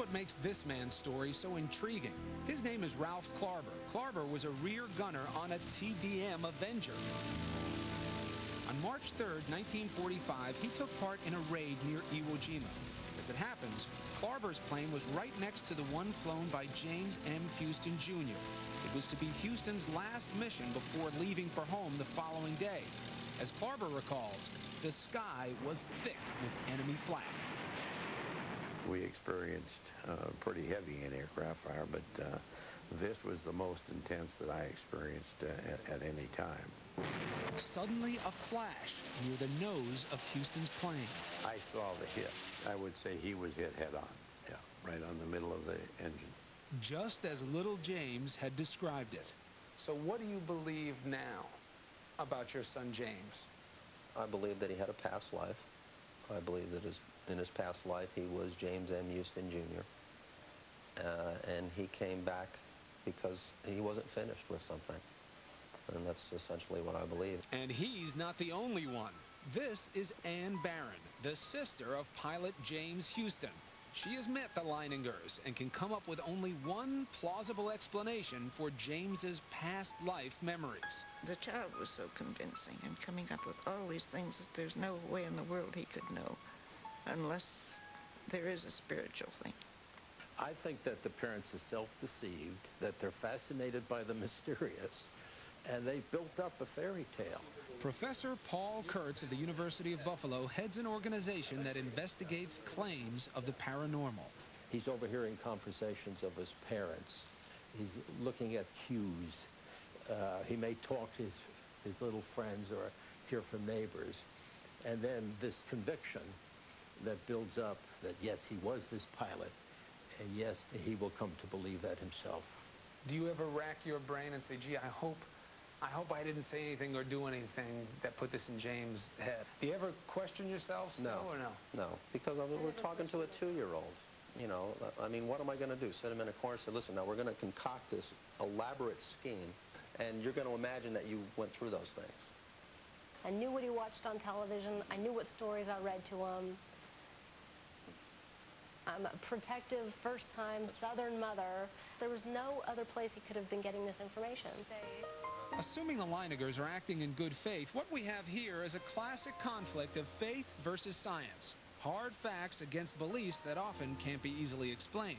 what makes this man's story so intriguing. His name is Ralph Klarber. Klarber was a rear gunner on a TDM Avenger. On March 3rd, 1945, he took part in a raid near Iwo Jima. As it happens, Klarber's plane was right next to the one flown by James M. Houston, Jr. It was to be Houston's last mission before leaving for home the following day. As Klarber recalls, the sky was thick with enemy flak. We experienced pretty heavy anti-aircraft fire, but this was the most intense that I experienced at any time. Suddenly, a flash near the nose of Houston's plane. I saw the hit. I would say he was hit head-on, yeah, right on the middle of the engine. Just as little James had described it. So what do you believe now about your son James? I believe that he had a past life. I believe that in his past life he was James M. Houston, Jr. And he came back because he wasn't finished with something. And that's essentially what I believe. And he's not the only one. This is Ann Barron, the sister of pilot James Houston. She has met the Leiningers and can come up with only one plausible explanation for James's past life memories. The child was so convincing and coming up with all these things that there's no way in the world he could know unless there is a spiritual thing. I think that the parents are self-deceived, that they're fascinated by the mysterious, and they've built up a fairy tale. Professor Paul Kurtz of the University of Buffalo heads an organization that investigates claims of the paranormal. He's overhearing conversations of his parents. He's looking at cues. He may talk to his little friends or hear from neighbors. And then this conviction that builds up that, yes, he was this pilot, and yes, he will come to believe that himself. Do you ever rack your brain and say, gee, I hope I didn't say anything or do anything that put this in James' head? Do you ever question yourself still or no? No, because we're talking to a 2-year-old. You know, I mean, what am I going to do? Sit him in a corner and say, listen, now we're going to concoct this elaborate scheme, and you're going to imagine that you went through those things. I knew what he watched on television. I knew what stories I read to him. I'm a protective, first-time Southern mother. There was no other place he could have been getting this information. Assuming the Leiningers are acting in good faith, what we have here is a classic conflict of faith versus science. Hard facts against beliefs that often can't be easily explained.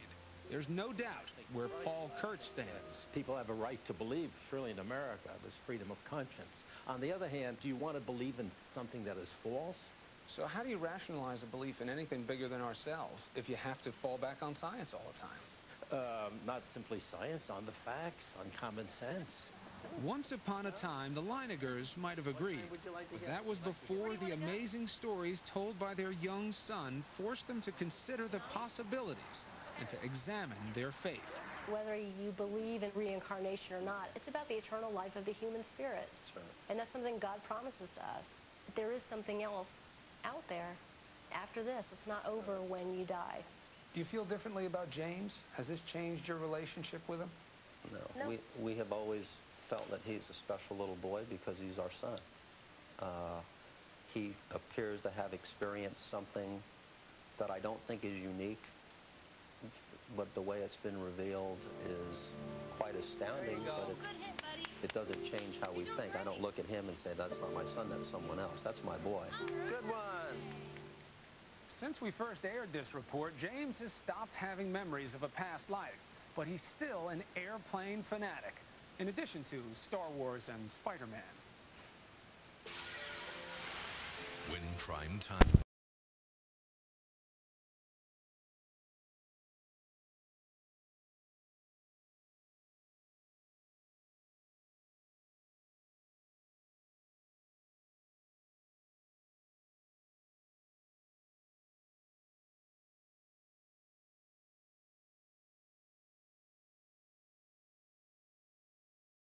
There's no doubt where Paul Kurtz stands. People have a right to believe, surely in America, there's freedom of conscience. On the other hand, do you want to believe in something that is false? So how do you rationalize a belief in anything bigger than ourselves if you have to fall back on science all the time? Not simply science, on the facts, on common sense. Once upon a time, the Leiningers might have agreed, but that was before the amazing stories told by their young son forced them to consider the possibilities and to examine their faith. Whether you believe in reincarnation or not, it's about the eternal life of the human spirit. That's right. And that's something God promises to us. There is something else out there after this. It's not over when you die. Do you feel differently about James? Has this changed your relationship with him? No. We have always felt that he's a special little boy because he's our son. He appears to have experienced something that I don't think is unique, but the way it's been revealed is quite astounding, but it doesn't change how we think. I don't look at him and say, that's not my son, that's someone else. That's my boy. Good one. Since we first aired this report, James has stopped having memories of a past life, but he's still an airplane fanatic, in addition to Star Wars and Spider-Man. When prime time